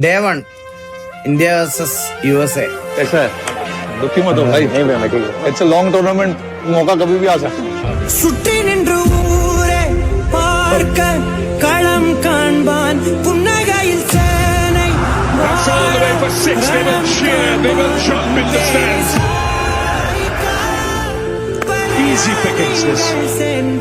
Day 1 India vs USA. कैसा है? दुखी मत हो भाई, नहीं मैं ठीक है। इट्स अ लॉन्ग टूर्नामेंट, मौका कभी भी आ सकता है। சுற்றி நின்று ஊரே பார்க்க களம் காண்பான் புன்னகையில் சேனை. That's all the way for 6. They will cheer, they will jump in the stands. Easy pickings this. And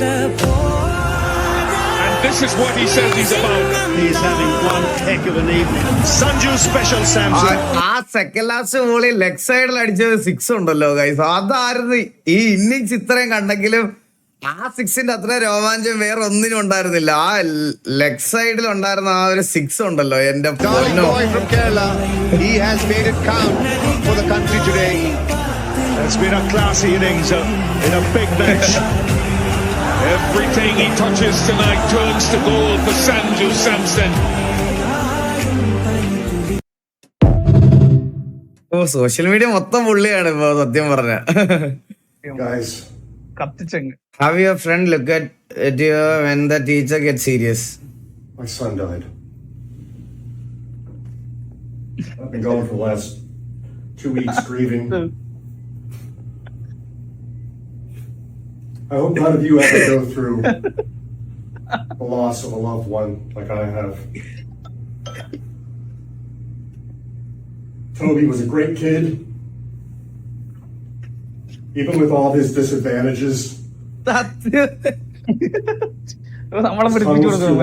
this is what he says he's about. He's having one heck of an evening. Sanju special Samson. ആ second last ബോളി leg സൈഡിൽ അടിച്ചത് 6 ഉണ്ടല്ലോ guys. അതായിരുന്നു ഈ innings ഇത്രയും കണ്ടെങ്കിലും ആ 6ന്റെ അത്ര രോമാഞ്ചം വേറെ ഒന്നിനും ഉണ്ടായിരുന്നില്ല. ആ ലെഗ് സൈഡിൽ ഉണ്ടായിരുന്ന ആ ഒരു 6 ഉണ്ടല്ലോ എന്റെ Darling boy from Kerala, he has made it count for the country today. It's been a classy innings in a big match. Everything he touches tonight turns to gold for Sanju Samson. Oh social media മൊത്തം പുള്ളിയാണ് ഇപ്പൊ സത്യം പറഞ്ഞ. Guys, കത്തിച്ചെങ്ങ്. Have your friend look at you when the teacher gets serious? my son died. I've been going for the last 2 weeks grieving. I hope none of you ever go through the loss of a loved one like I have. Toby was a great kid, even with all his disadvantages. നമ്മളെ പഠിപ്പിച്ചു കൊടുക്കുന്നു.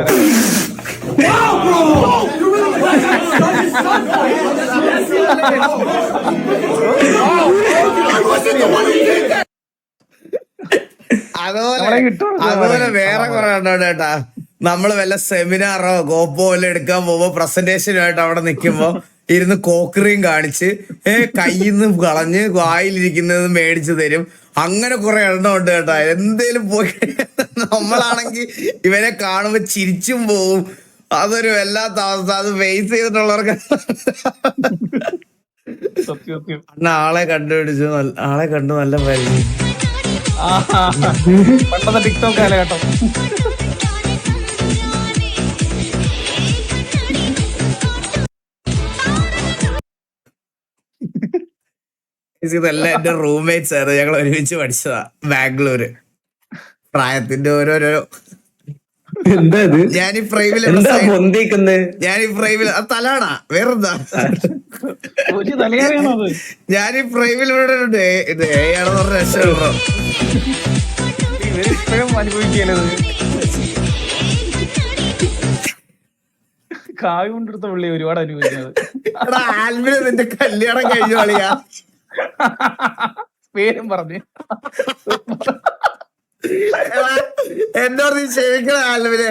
അതുപോലെ വേറെ കുറെ ഉണ്ടോ ചേട്ടാ. നമ്മള് വല്ല സെമിനാറോ കോപ്പോ വല്ല എടുക്കാൻ പോകുമ്പോ പ്രസന്റേഷനുമായിട്ട് അവിടെ നിക്കുമ്പോ ഇരുന്ന് കോക്കറിയും കാണിച്ച് കയ്യിന്ന് കളഞ്ഞ് വായിലിരിക്കുന്നത് മേടിച്ചു തരും. അങ്ങനെ കുറെ എണ്ണം ഉണ്ട് കേട്ടാ. എന്തേലും പോയി നമ്മളാണെങ്കിൽ ഇവരെ കാണുമ്പോ ചിരിച്ചും പോവും. അതൊരു വല്ലാത്ത അവസ്ഥ. അത് ഫേസ് ചെയ്തിട്ടുള്ളവർക്ക് ആളെ കണ്ടുപിടിച്ചു, ആളെ കണ്ടു നല്ല പരിധി. പണ്ടത്തെ ടിക്ടോക്ക് കാലഘട്ടം. ഇതെല്ലാം എന്റെ റൂംമേറ്റ്സ് ആയിരുന്നു. ഞങ്ങൾ ഒരുമിച്ച് പഠിച്ചതാ ബാംഗ്ലൂര്. പ്രായത്തിന്റെ ഓരോരോ ഞാനീ ഫ്രെയിമിൽ തലാണാ വേറെന്താ ഞാനീ ഫ്രെയിമിലൂടെ ആണെന്ന് പറഞ്ഞ രക്ഷപ്പെടണം. ഇവരിപ്പോഴും അനുഭവിക്കലത്. കായ് കൊണ്ടെടുത്ത പുള്ളി ഒരുപാട് അനുഭവിക്കുന്നത്. എടാ ആൽബിന് നിന്റെ കല്യാണം കഴിഞ്ഞ കളിയാ. പേരും പറഞ്ഞ് എന്നോട് നീ ക്ഷമിക്കണ ആൽബിന്.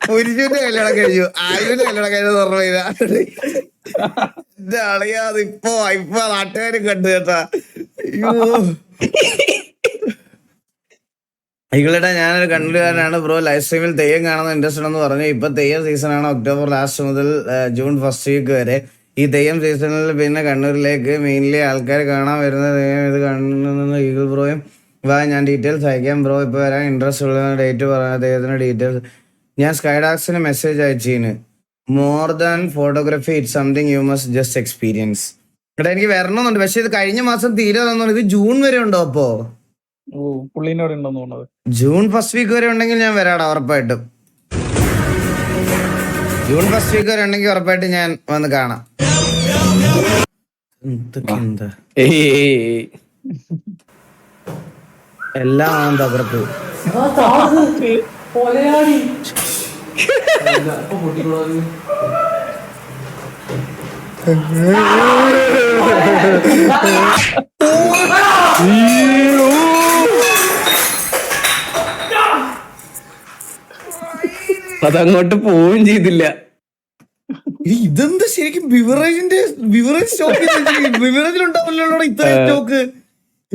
പുരുഷന്റെ കല്യാണം കഴിഞ്ഞു, ആൽബിന്റെ കല്യാണം കഴിഞ്ഞു ഓർമ്മയില്ല. എന്റെ അളിയാ ഇപ്പൊ നാട്ടുകാരും കണ്ടു കേട്ടാ. അയ്യോ നിങ്ങളുടെ ഞാനൊരു കണ്ണൂരുകാരനാണ് ബ്രോ. ലൈവ് സ്ട്രീമിൽ തെയ്യം കാണുന്ന ഇൻട്രസ്റ്റ് ഉണ്ടെന്ന് പറഞ്ഞു. ഇപ്പൊ തെയ്യം സീസണാണ്. ഒക്ടോബർ ലാസ്റ്റ് മുതൽ ജൂൺ ഫസ്റ്റ് വീക്ക് വരെ. ഈ തെയ്യം സീസണിൽ പിന്നെ കണ്ണൂരിലേക്ക് മെയിൻലി ആൾക്കാർ കാണാൻ വരുന്ന തെയ്യം ഇത് കാണുന്ന ഈഗിൾ ബ്രോയും വാ. ഞാൻ ഡീറ്റെയിൽസ് അയക്കാം ബ്രോ. ഇപ്പൊ വരാൻ ഇൻട്രസ്റ്റ് ഉള്ള ഡേറ്റ് പറഞ്ഞ തെയ്യത്തിന്റെ ഡീറ്റെയിൽസ് ഞാൻ സ്കൈഡാക്സിന് മെസ്സേജ് അയച്ചിന്. More than photography it's something you must just experience. എടാ എനിക്ക് വരണമെന്നുണ്ട്, പക്ഷെ ഇത് കഴിഞ്ഞ മാസം തീരെ തന്നോണ്ട്. ഇത് ജൂൺ വരെ ഉണ്ടോ? അപ്പോ പുള്ളിനോട് ഉണ്ടെന്ന് തോന്നുന്നത്. ജൂൺ ഫസ്റ്റ് വീക്ക് വരെ ഉണ്ടെങ്കിൽ ഞാൻ വരാടാ ഉറപ്പായിട്ടും. ജൂൺ ഫസ്റ്റ് വീക്ക് വരെ ഉണ്ടെങ്കിൽ ഉറപ്പായിട്ട് ഞാൻ വന്ന് കാണാം. എല്ലാം തകർപ്പ്. അതങ്ങോട്ട് പോവുകയും ചെയ്തില്ല. ഇതെന്താ ശരിക്കും ബിവറേജ് സ്റ്റോക്ക് ബിവറേജിലുണ്ടാവില്ലോ ഇത്രയും സ്റ്റോക്ക്.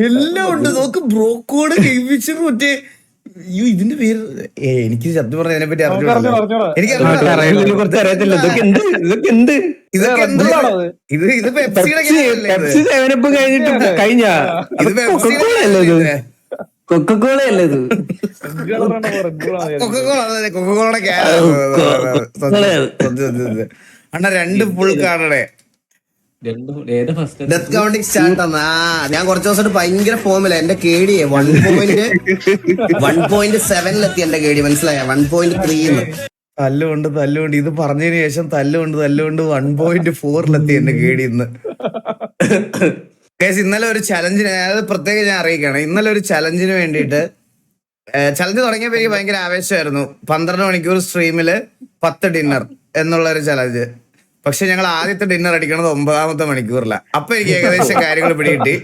എല്ലാം ഉണ്ട്. നോക്ക് ബ്രോക്കോഡ് കെയ്ഫിഷർ മറ്റേ ഇതിന്റെ പേര് എനിക്ക് സത്യം പറഞ്ഞ അതിനെ പറ്റി അറിഞ്ഞൂടല്ലോ. കുറച്ച് അറിയത്തില്ല. ഇത് പെപ്സിയുടെ പെപ്സി സേവനപ്പ് കഴിഞ്ഞിട്ട് കഴിഞ്ഞ ഇത് പെപ്സിയുടെ കൊക്കക്കോളയല്ലേ ഇത്? കൊക്കക്കോളയുടെ അണ്ണ 2 ഫുൾ കാണണേ. ഡെത്ത് കൗണ്ടിങ് സ്റ്റാർട്ട് ആണ്. ഞാൻ കുറച്ച് ദിവസമായിട്ട് ഭയങ്കര ഫോമില്ല. എന്റെ കേടിയെ 1.7 എന്റെ കേടി, മനസ്സിലായ? 1.3 തല്ലുകൊണ്ട് ഇത് പറഞ്ഞതിന് ശേഷം തല്ലുകൊണ്ട് 1.4 എന്റെ കേടി ഇന്ന്. ഇന്നലെ ഒരു ചലഞ്ചിന്, അതായത് പ്രത്യേകം ഞാൻ അറിയിക്കുകയാണ്, ഇന്നലെ ഒരു ചലഞ്ചിന് വേണ്ടിയിട്ട് ചലഞ്ച് തുടങ്ങിയപ്പോ എനിക്ക് ഭയങ്കര ആവേശമായിരുന്നു. 12 മണിക്കൂർ സ്ട്രീമില് 10 ഡിന്നർ എന്നുള്ള ഒരു ചലഞ്ച്. പക്ഷെ ഞങ്ങൾ ആദ്യത്തെ ഡിന്നർ അടിക്കണത് 9ാമത്തെ മണിക്കൂറില. അപ്പൊ എനിക്ക് ഏകദേശം കാര്യങ്ങൾ പിടികിട്ടി,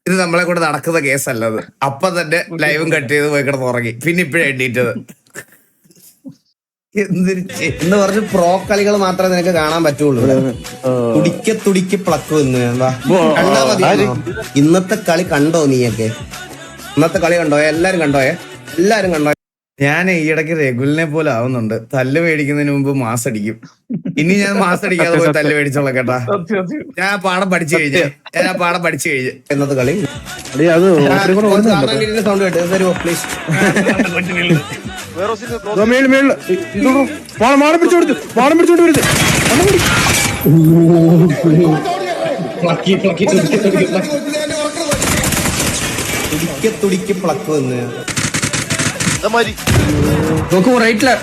ഇത് നമ്മളെ കൂടെ നടക്കുന്ന കേസല്ലത്. അപ്പൊ തന്നെ ലൈവും കട്ട് ചെയ്ത് പോയി കിടന്ന് ഉറങ്ങി. പിന്നെ ഇപ്പഴേ എണ്ണീറ്റത്. എന്ന് പറഞ്ഞ് പ്രോ കളികൾ മാത്രമേ നിനക്ക് കാണാൻ പറ്റുള്ളൂ. തുടിക്ക് പ്ലക്ക് എന്ന് കണ്ടാ മതി. ഇന്നത്തെ കളി കണ്ടോ നീയൊക്കെ? ഇന്നത്തെ കളി കണ്ടോ? എല്ലാരും കണ്ടോയെ? എല്ലാരും കണ്ടോ? ഞാൻ ഈ ഇടയ്ക്ക് രഘുലിനെ പോലെ ആവുന്നുണ്ട്. തല്ല് മേടിക്കുന്നതിന് മുമ്പ് മാസ് അടിക്കും. ഇനി ഞാൻ മാസ് അടിക്കാതെ പോയി തല്ല് മേടിച്ചോളാം കേട്ടാ. ഞാൻ ആ പാഠം പഠിച്ചു കഴിഞ്ഞു. ഇന്നത്തെ കളി സൗണ്ട് കേട്ടോ തരുമോ പ്ലീസ്? തുടിക്ക് പ്ലക്ക് വന്ന് നോക്കൂ, റൈറ്റ്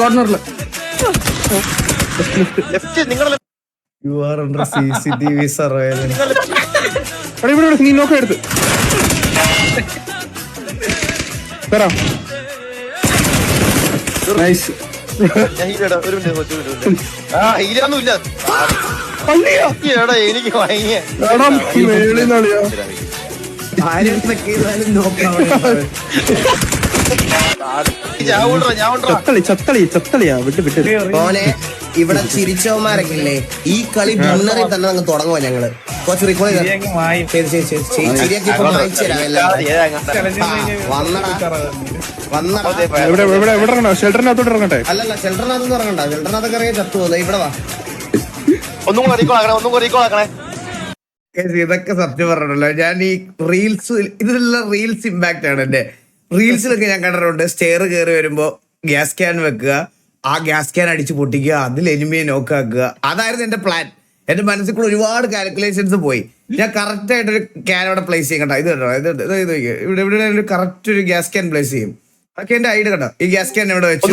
കോർണറില്. You are under CCTV surveillance. നീ നോക്ക എടുത്ത് നൈസ്. എനിക്ക് ഭയങ്കര ചത്തളിയാ വിട്ട് മോനെ. ഇവിടെ ചിരിച്ചവന്മാരൊക്കെ ഇല്ലേ, ഈ കളി മുന്നറിൽ തന്നെ അങ്ങ് തുടങ്ങുവാ ഞങ്ങള്. കുറച്ച് റിക്കോർഡ് ശരിയാക്കി ഇപ്പൊ വായിച്ചു തരാം എല്ലാം. ഷെൽട്ടറിനകത്തോട്ട് ഇറങ്ങട്ടെ. അല്ലല്ല, ഷെൽട്ടറിനകത്ത് ഇറങ്ങണ്ട. ഷെൽട്ടറിനകത്തൊക്കെ ഇറങ്ങി ചത്തു പോകുന്നത്. ഇവിടെ വാ. ഒന്നും കൂടെ ഇതൊക്കെ സത്യം പറഞ്ഞല്ലോ. ഞാൻ ഈ റീൽസ്, ഇതെല്ലാം റീൽസ് ഇമ്പാക്ട് ആണ് എന്റെ. റീൽസിലൊക്കെ ഞാൻ കണ്ടിട്ടുണ്ട്, സ്റ്റെയർ കയറി വരുമ്പോ ഗ്യാസ് ക്യാൻ വെക്കുക, ആ ഗ്യാസ് ക്യാൻ അടിച്ച് പൊട്ടിക്കുക, അതിൽ എനിമിയെ നോക്കാക്കുക. അതായിരുന്നു എന്റെ പ്ലാൻ. എന്റെ മനസ്സിൽ കൂടെ ഒരുപാട് കാൽക്കുലേഷൻസ് പോയി. ഞാൻ കറക്റ്റ് ആയിട്ടൊരു ക്യാൻ അവിടെ പ്ലേസ് ചെയ്യും കേട്ടോ. ഇത് കേട്ടോ, ഇത് ഇവിടെ കറക്റ്റ് ഒരു ഗ്യാസ് ക്യാൻ പ്ലേസ് ചെയ്യും. അതൊക്കെ എന്റെ ഐഡിയ കേട്ടോ. ഈ ഗ്യാസ് ക്യാൻ ഇവിടെ വെച്ചു,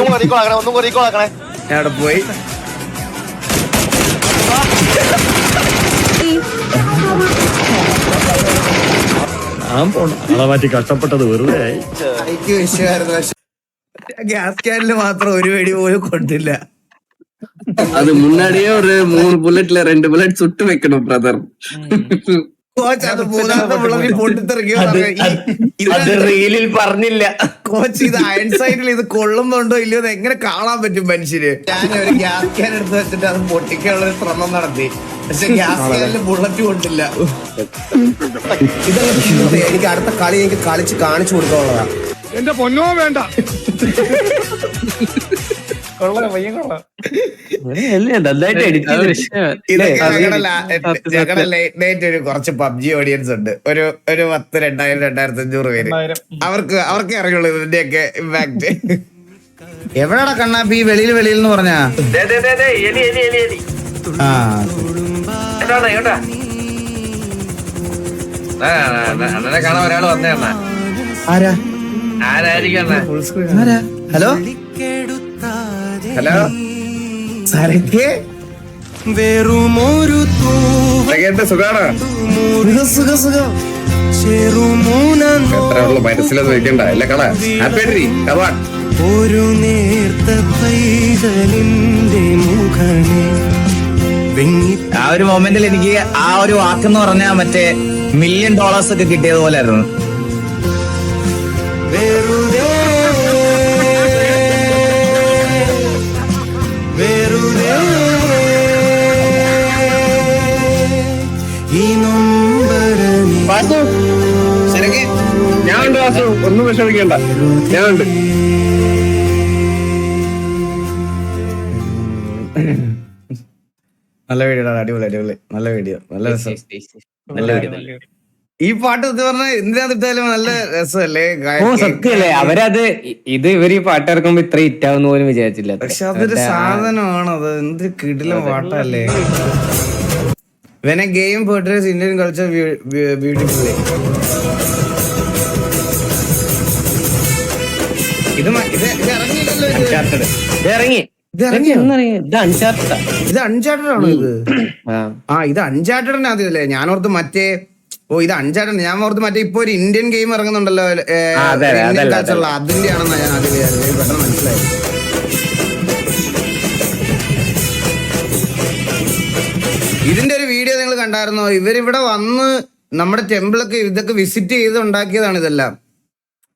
ഞാൻ അവിടെ പോയി. മാറ്റി കഷ്ടപ്പെട്ടത് വെറുതെ എനിക്ക് വിഷയമായിരുന്നു. പക്ഷെ ഗ്യാസ് ക്യാനിൽ മാത്രം ഒരു വെടി പോലും കൊണ്ടില്ല. அது முன்னாடியே ஒரு 3 புல்லட்ல 2 புல்லட் சுட்டு வைக்கணும் பிரதர். കോച്ച് അത് 3ാമത്തെ ബുള്ളറ്റിൽ പൊട്ടിത്തെറിക്കും. റീലിൽ പറഞ്ഞില്ല കോച്ച്. ഇത് അയൺ സൈഡിൽ ഇത് കൊള്ളുന്നുണ്ടോ ഇല്ലയോ എന്ന് എങ്ങനെ കാണാൻ പറ്റും മനുഷ്യര്? ഞാൻ ഒരു ഗ്യാസ് ക്യാൻ എടുത്ത് വെച്ചിട്ട് അത് പൊട്ടിക്കാനുള്ള ഒരു ശ്രമം നടത്തി. പക്ഷെ ഗ്യാസ് ക്യാനിൽ ബുള്ളറ്റ് കൊണ്ടില്ല. ഇതൊക്കെ എനിക്ക് അടുത്ത കളി എനിക്ക് കളിച്ച് കാണിച്ചു കൊടുക്കാനുള്ളതാ. എന്റെ പൊന്നോ വേണ്ട. ഞങ്ങളുടെ ലേറ്റ് നൈറ്റ് ഒരു കുറച്ച് PUBG ഓഡിയൻസ് ഉണ്ട്. ഒരു 10,000-2,500 പേര്. അവർക്ക് അറിയുള്ളൂ ഇതിന്റെയൊക്കെ ഇമ്പാക്ട്. എവിടെടാ കണ്ണാപ്പി? വെളിയിൽ എന്ന് പറഞ്ഞാ അണ്ണനെ കാണാൻ ഒരാൾ വന്നേ. ആരാ? ഹലോ സരക്ക് വെറുമൊരു സുഖാണ്? സുഖം. മനസ്സിലത് വെക്കണ്ട. എല്ല കാണാ ഒരു നേർത്ത പൈതലിന്റെ മുഖമേ. ആ ഒരു മൊമെന്റിൽ എനിക്ക് ആ ഒരു വാക്കെന്ന് പറഞ്ഞാൽ മറ്റേ $1 million ഒക്കെ കിട്ടിയതുപോലെ ആയിരുന്നു. ഞാനുണ്ട് വാസു, ഒന്നും വിഷമിക്കണ്ട, ഞാനുണ്ട്. നല്ല വീഡിയോ, അടിപൊളി. നല്ല വീഡിയോ, നല്ല രസം. ഈ പാട്ട് സത്യം പറഞ്ഞാൽ എന്തിനാത്തിട്ടാലും നല്ല രസമല്ലേ ഓ സത്യല്ലേ, അവരത് ഇത് ഇവര് ഈ പാട്ട് ഇറക്കുമ്പോ ഇത്ര ഹിറ്റാവുന്ന പോലും വിചാരിച്ചില്ല. പക്ഷെ അതൊരു സാധനമാണ്, അത് എന്ത് കിടിലം പാട്ടല്ലേ. When a game portrays Indian culture beautifully. ഇത് ഇറങ്ങിയില്ലല്ലോ. ഇത് അൺചാർട്ടഡ്. ഇത് അൺചാർട്ടഡ് ആണോ ഇത്? ഇത് അൺചാർട്ടഡിനകത്തില്ലേ? ഞാനോർത്ത് മറ്റേ ഇത് അൺചാർട്ടഡ്. ഞാൻ ഓർത്ത് മറ്റേ ഇപ്പൊ ഒരു ഇന്ത്യൻ ഗെയിം ഇറങ്ങുന്നുണ്ടല്ലോ ഇന്ത്യൻ കൾച്ചറുള്ള, അതിന്റെ ആണെന്നാ ഞാൻ ആദ്യം വിചാരിച്ചത്. പെട്ടെന്ന് മനസ്സിലായി. ഇതിന്റെ ഒരു വീഡിയോ നിങ്ങൾ കണ്ടായിരുന്നോ? ഇവരിവിടെ വന്ന് നമ്മുടെ ടെമ്പിളൊക്കെ ഇതൊക്കെ വിസിറ്റ് ചെയ്ത് ഉണ്ടാക്കിയതാണ് ഇതെല്ലാം.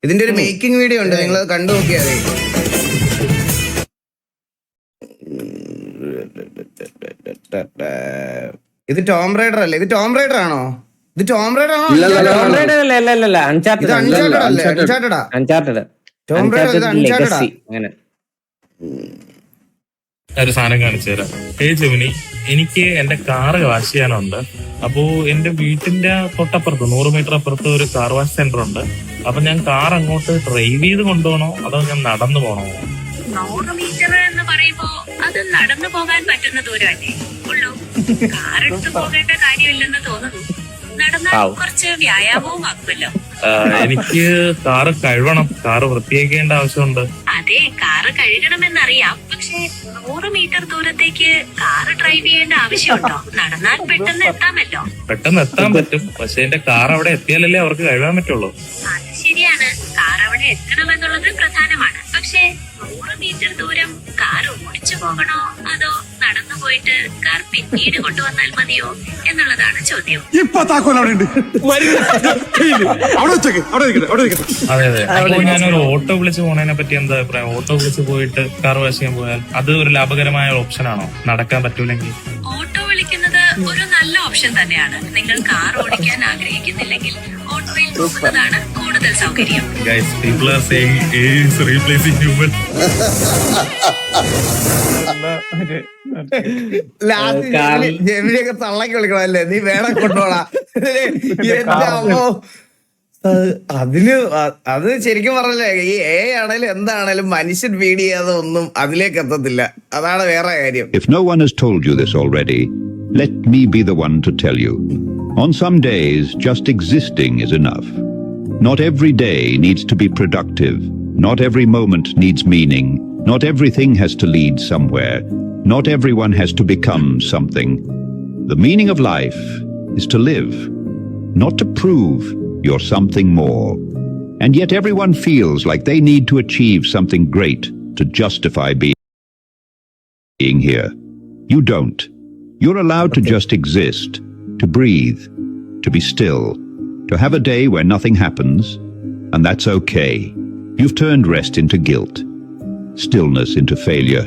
ഇതിന്റെ ഒരു മേക്കിംഗ് വീഡിയോ ഉണ്ട്, നിങ്ങൾ കണ്ടു നോക്കിയാൽ മതി. ഇത് ടോം റൈഡർ അല്ലേ? ഇത് ടോം റൈഡർ ആണോ? ഇത് ടോം റൈഡർ ആണോ? അൺചാർട്ടഡ് അല്ലേ? അൺചാർട്ടഡാ. അൺചാർട്ടഡ്. ടോം റൈഡർ ഇത് അൺചാർട്ടഡാ. അങ്ങനെ ഒരു സാധനം കാണിച്ചു തരാം. ജെമിനി, എനിക്ക് എന്റെ കാറ് വാഷ് ചെയ്യാനുണ്ട്. അപ്പോ എന്റെ വീട്ടിന്റെ തൊട്ടപ്പുറത്ത് 100 മീറ്റർ അപ്പുറത്ത് ഒരു കാർ വാഷ് സെന്റർ ഉണ്ട്. അപ്പൊ ഞാൻ കാർ അങ്ങോട്ട് ഡ്രൈവ് ചെയ്ത് കൊണ്ടുപോകണോ അതോ ഞാൻ നടന്നു പോകണോ? 100 മീറ്റർ എന്ന് പറയുമ്പോ അത് നടന്നു പോകാൻ പറ്റുന്ന ദൂരമല്ലേ ഉള്ളൂ. കാർ എടുത്ത് പോകേണ്ട കാര്യമില്ലെന്ന് തോന്നുന്നു. നടന്നാൽ കുറച്ച് വ്യായാമവും ആക്കുമല്ലോ. എനിക്ക് കാറ് കഴുകണം, കാറ് വൃത്തിയാക്കേണ്ട ആവശ്യമുണ്ട്. അതെ, കാറ് കഴുകണമെന്നറിയാം. പക്ഷെ 100 മീറ്റർ ദൂരത്തേക്ക് കാറ് ഡ്രൈവ് ചെയ്യേണ്ട ആവശ്യമുണ്ടോ? നടന്നാൽ പെട്ടെന്ന് എത്താമല്ലോ. പെട്ടെന്ന് എത്താൻ പറ്റും, പക്ഷെ എന്റെ കാർ അവിടെ എത്തിയാലല്ലേ അവർക്ക് കഴുകാൻ പറ്റുള്ളൂ. അത് ശരിയാണ്, കാർ അവിടെ എത്തണമെന്നുള്ളത് പ്രധാനമാണ്. പക്ഷെ 100 മീറ്റർ ദൂരം കാർ ഓടിച്ചു പോകണോ അതോ നടന്നു പോയിട്ട് കാർ പിന്നീട് കൊണ്ടുവന്നാൽ മതിയോ എന്നുള്ളതാണ് ചോദ്യം. അതെ അതെ. അപ്പൊ ഞാനൊരു ഓട്ടോ വിളിച്ച് പോണതിനെ പറ്റി എന്താ അഭിപ്രായം? ഓട്ടോ വിളിച്ച് പോയിട്ട് കാർ വാഷ് ചെയ്യാൻ പോയാൽ അത് ഒരു ലാഭകരമായ ഓപ്ഷൻ ആണോ? നടക്കാൻ പറ്റൂലെങ്കിൽ ഓട്ടോ വിളിക്കുന്നത് ഒരു നല്ല ഓപ്ഷൻ തന്നെയാണ്. നിങ്ങൾ കാർ ഓടിക്കാൻ ആഗ്രഹിക്കുന്നില്ലെങ്കിൽ ഓട്ടോയിൽ പോകുന്നതാണ് കൂടുതൽ സൗകര്യം. Guys, people are saying AI is replacing human. ജെമിനിയൊക്കെ തള്ളക്കി വിളിക്കണല്ലേ, നീ വേണം കൊണ്ടോളാ. അത് ശരിക്കും പറഞ്ഞല്ലേ, ഈ AI ആണേലും എന്താണേലും മനുഷ്യൻ ഫീഡ് ചെയ്യാതെ ഒന്നും അതിലേക്ക് എത്തത്തില്ല. അതാണ് വേറെ കാര്യം. If no one has told you this already, let me be the one to tell you. On some days, just existing is enough. Not every day needs to be productive. Not every moment needs meaning. Not everything has to lead somewhere. Not everyone has to become something. The meaning of life is to live, not to prove you're something more. And yet everyone feels like they need to achieve something great to justify being here. You don't. You're allowed to just exist, to breathe, to be still, to have a day where nothing happens, and that's okay. You've turned rest into guilt, stillness into failure.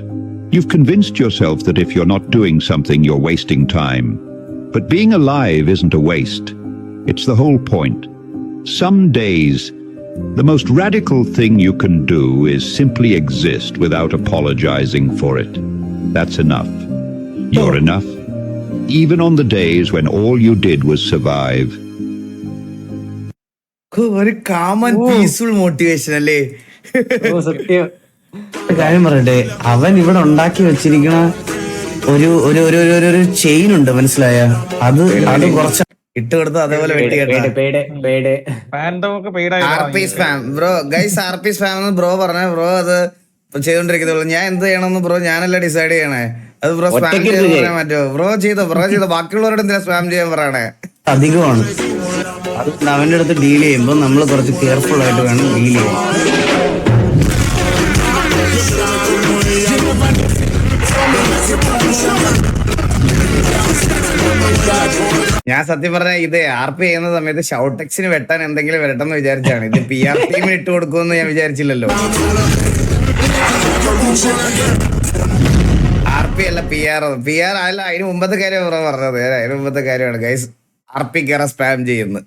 You've convinced yourself that if you're not doing something, you're wasting time. But being alive isn't a waste. It's the whole point. Some days, the most radical thing you can do is simply exist without apologizing for it. That's enough. You're enough. Even on the days when all you did was survive. ഒരു കാമൻ peaceful motivation അല്ലേ? സത്യം. കാര്യം പറയട്ടെ, അവൻ ഇവിടെ ഉണ്ടാക്കി വെച്ചിരിക്കണ ഒരു ഒരു ചെയിൻ ഉണ്ട്, മനസ്സിലായ? അത് കുറച്ച് ഇട്ട് കൊടുത്ത് അതേപോലെ വെട്ടി ബ്രോ. ഗൈസ് RP സ്പാം എന്ന് ബ്രോ പറഞ്ഞ, ബ്രോ അത് ചെയ്തോണ്ടിരിക്കുന്നുള്ളൂ. ഞാൻ എന്ത് ചെയ്യണമെന്ന് ബ്രോ ഞാനല്ല ഡിസൈഡ് ചെയ്യണേ. അത് ബ്രോ സ്പാം ചെയ്യാൻ പറയാൻ പറ്റുമോ? ബ്രോ ചെയ്തോ ബാക്കിയുള്ളവരോട് എന്തിനാ സ്പാം ചെയ്യാൻ പറയണേ? അധികമാണ്. അത് അവന്റെ അടുത്ത് ഡീൽ ചെയ്യുമ്പോൾ നമ്മൾ കുറച്ച് കെയർഫുൾ ആയിട്ട് വേണം ഡീൽ ചെയ്യാൻ. ഞാൻ സത്യം പറഞ്ഞ ഇത് RP ചെയ്യുന്ന സമയത്ത് ഷൗട്ടെക്സിന് വെട്ടാൻ എന്തെങ്കിലും വരട്ടെന്ന് വിചാരിച്ചാണ്. ഇത് PR ടീമിന് ഇട്ട് കൊടുക്കുമെന്ന് ഞാൻ വിചാരിച്ചില്ലല്ലോ. RP അല്ല PR അല്ല. അതിന് മുമ്പത്തെ കാര്യം പറഞ്ഞത്, അതിന് മുമ്പത്തെ കാര്യമാണ് ഗൈസ്. RP കയറാൻ സ്പാം ചെയ്യുന്നു.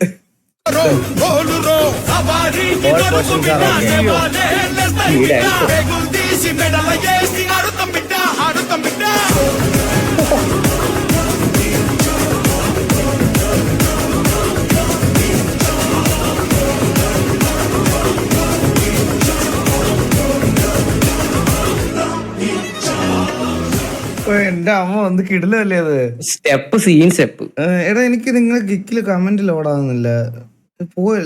എന്റെ അമ്മ ഒന്ന് കിടിലല്ലേ അത്. Step scene step. എടാ എനിക്ക് നിങ്ങൾ ഗിക്കില് കമന്റ് ലോഡാകുന്നില്ല.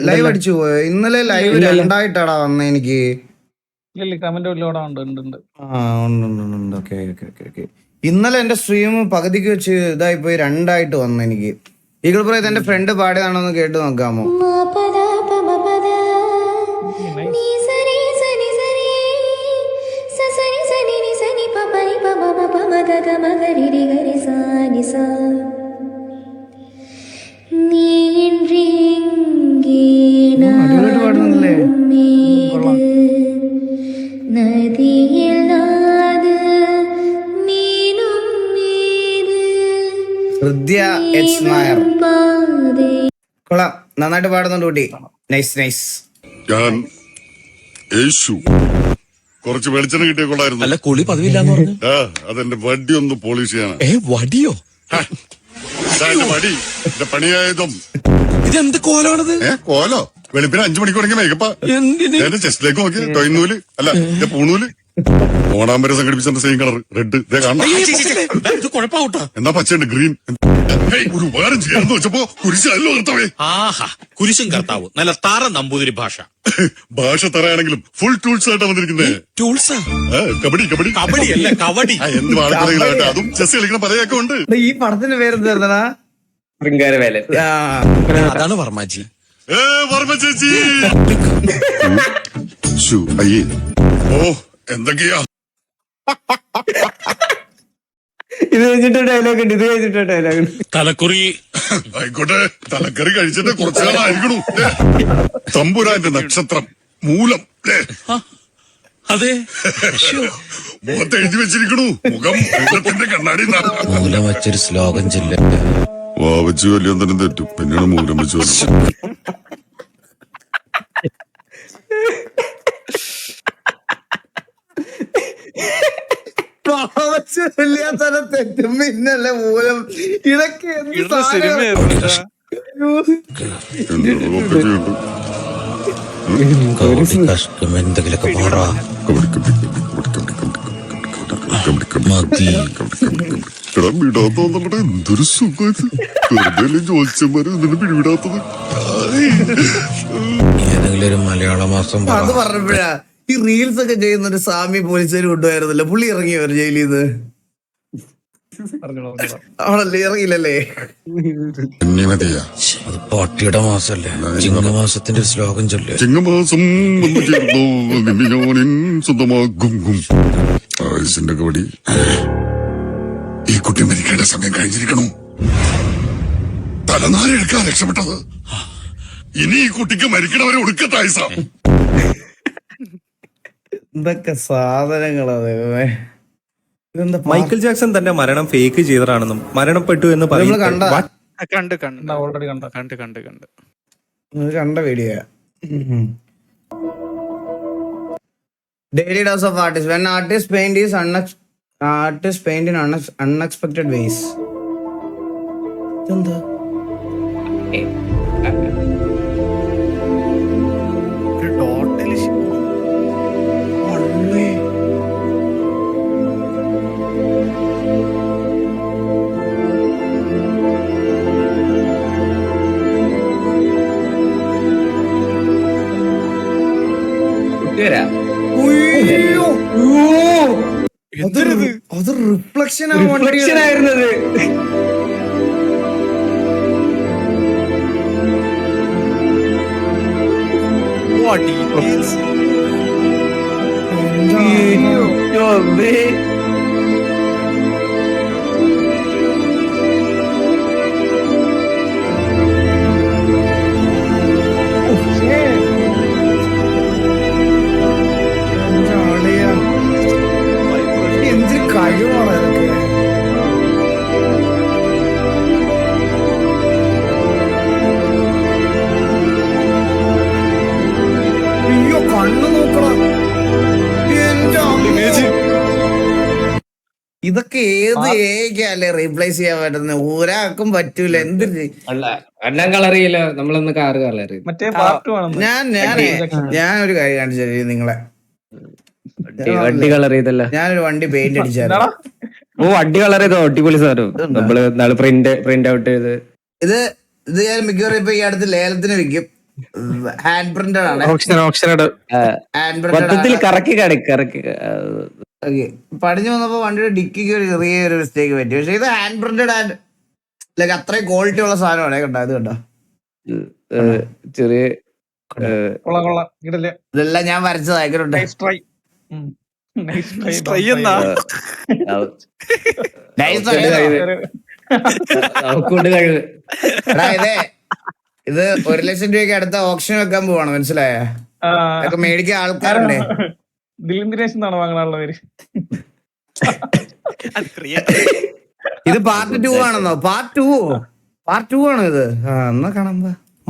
ലൈവ് അടിച്ചു പോയോ? ഇന്നലെ ലൈവ് രണ്ടായിട്ടാടാ വന്നേ എനിക്ക്. ഇന്നലെ എന്റെ സ്ട്രീം പകുതിക്ക് വെച്ച് ഇതായി പോയി, രണ്ടായിട്ട് വന്നു എനിക്ക്. ഈഗിൾ ബ്രോ എന്റെ ഫ്രണ്ട് പാടിയതാണോ എന്ന് കേട്ട് നോക്കാമോ? പാടുന്നില്ലേ? ഹൃദയ എച്ച് നായർ കൊള്ളാം, നന്നായിട്ട് പാടുന്നുണ്ട് കുട്ടി. Nice nice. ഞാൻ യേശു കുറച്ച് വെളിച്ചെണ്ണ കിട്ടിയ കൊള്ളായിരുന്നു. അല്ല കുളി പതിവില്ലാന്ന് പറഞ്ഞു. അതെന്റെ വടി ഒന്ന് പോളിഷ് ചെയ്യാനാ. വടിയോ? വടി എന്റെ പണിയായതും. ഇതെന്ത് കോലാണത്? കോലോ? വെളുപ്പിന് 5 മണിക്ക് തുടങ്ങിയ മേക്കപ്പാ. എന്റെ ചെസ്റ്റിലേക്ക് നോക്കി ടൊയ്നൂല് അല്ല എന്റെ പൂണൂല്. ഓണാമ്പരം സംഘടിപ്പിച്ച സെയിം കളർ റെഡ്. കുഴപ്പമാവട്ടോ. എന്നാ പച്ചയുണ്ട് ഗ്രീൻ. ഒരു ഉപകാരം ചെയ്യാന്ന് വെച്ചപ്പോ കുരിശല്ലോ കർത്താവേ. ആഹാ, കുരിശും കർത്താവ് നല്ല താറ നമ്പൂതിരി ഭാഷ. ഭാഷ തറയാണെങ്കിലും ഫുൾ ടൂൾസ് ആയിട്ടാ വന്നിരിക്കുന്നത്. ടൂൾസാ? കബഡി കബഡി കബഡി അല്ല കബഡി. എന്ത് വാഴക്കറികളാട്ടെ, അതും ചെസ് കളിക്കുന്ന പലയൊക്കെ ഉണ്ട്. ഈ പടത്തിന്റെ പേരെന്താ? ശൃംഗാരവേലൻ. അതാണ് വർമാജി. വർമ്മ ചേച്ചി. അയ്യേ ഓ എന്തൊക്കെയാ. ഇത് കഴിഞ്ഞിട്ട് ഡയലോഗ് ഉണ്ട്, ഇത് കഴിഞ്ഞിട്ട് ഡയലോഗ് ഉണ്ട്. തലക്കുറി ആയിക്കോട്ടെ, തലക്കറി കഴിച്ചിട്ട് കുറച്ചു കാലമായിരിക്കണു. തമ്പുരാന്റെ നക്ഷത്രം മൂലം. അതെ, മുഖത്ത് എഴുതി വെച്ചിരിക്കണു മുഖം മൂലത്തിന്റെ കണ്ണാടി. മൂലം വച്ചൊരു ശ്ലോകം ചൊല്ല. വാവച്ചു വലിയൊന്നും തെറ്റും, പിന്നീട് മൂലം വെച്ചു വന്നു. തെറ്റും പിന്നല്ലേ മൂലം. ഇതൊക്കെ എന്തെങ്കിലൊക്കെ എന്തൊരു സുഖം. വെറുതെ ജോത്സ്യന്മാര് ഇതിന് പിടിവിടാത്തത്. ഏതെങ്കിലും ഒരു മലയാള മാസം അത് പറഞ്ഞപ്പോഴാ ഈ റീൽസ് ഒക്കെ ചെയ്യുന്ന ഒരു സ്വാമി പോലീസുകാർ കൊണ്ടുപോയിരുന്നല്ലോ. പുള്ളി ഇറങ്ങിയോ ജയിലിൽ നിന്ന്? അവളല്ലേ ഇറങ്ങിയില്ലല്ലേ? അത് പാട്ടിയുടെ മാസല്ലേ, ചിങ്ങമാസത്തിന്റെ ശ്ലോകം ചൊല്ലേ. ചിങ്ങമാസം വന്നു ചേർന്നോ നിന്നെ ഞാൻ സ്വന്തമാകും. ആയുസിന്റെ കബടി. ഈ കുട്ടി മരിക്കേണ്ട സമയം കഴിഞ്ഞിരിക്കണു. തലനാരെടുക്കാൻ രക്ഷപ്പെട്ടത്. ഇനി ഈ കുട്ടിക്ക് മരിക്കണവരെ ഒടുക്കത്തെ ആയുസാ. എന്തൊക്കെ സാധനങ്ങളാ ദൈവമേ. മൈക്കിൾ ജാക്സൺ തന്റെ മരണം ഫേക്ക് ചെയ്തതാണെന്നും മരണപ്പെട്ടു എന്ന് കണ്ട video. Daily dose of artist. When artist paint in unexpected vase. എന്താ അത് റിഫ്ലക്ഷൻ ആയിരുന്നത്. എന്തൊരു കഴിവാണ് അതൊക്കെ. അയ്യോ കണ്ണു നോക്കണം. ഇതൊക്കെ ഏത് ഏകല്ലേ റീപ്ലേസ് ചെയ്യാൻ പറ്റുന്ന? ഒരാൾക്കും പറ്റൂല. എന്തൊരു അണ്ണൻ കളറിയില്ല, നമ്മളൊന്ന് കാറ് കളറി. ഞാനൊരു കാര്യം കാണിച്ചു നിങ്ങളെ. വണ്ടി കളർ ചെയ്തല്ല. ഞാനൊരു വണ്ടി പെയിന്റ് അടിച്ചായിരുന്നു. വണ്ടി കളർ ചെയ്തോ അടിപൊളി സാധനം. നമ്മള് നാളെ പ്രിന്റ് ഔട്ട് ചെയ്ത് ഇത് ഞാൻ മിക്കവാറും ഇപ്പൊ ഈ അടുത്ത് ലേലത്തിന് വിൽക്കും. ഹാൻഡ് പ്രിന്റഡ് ആണ്. ഹാൻഡ് മൊത്തത്തിൽ പ്രിന്റഡ് കറക്കി കറക്കി പടിഞ്ഞു വന്നപ്പോ വണ്ടിയുടെ ഡിക്കിക്ക് ഒരു ചെറിയൊരു മിസ്റ്റേക്ക് പറ്റി. പക്ഷെ ഇത് ഹാൻഡ് പ്രിന്റഡ് ആൻഡ് ലൈക്ക് അത്രയും ക്വാളിറ്റി ഉള്ള സാധനമാണ്. കണ്ടോ ഇത് കണ്ടോ, ചെറിയ ഇതെല്ലാം ഞാൻ വരച്ചതായിട്ടുണ്ട്. ഇത് 1 ലക്ഷം രൂപയ്ക്ക് അടുത്ത ഓപ്ഷൻ വെക്കാൻ പോവാണ്, മനസ്സിലായ? അതൊക്കെ മേടിക്കാൻ ആൾക്കാരുണ്ടേ. ഇത് പാർട്ട് 2 ആണെന്നോ? പാർട്ട് 2 ആണോ ഇത്? എന്നാ കാണാൻ.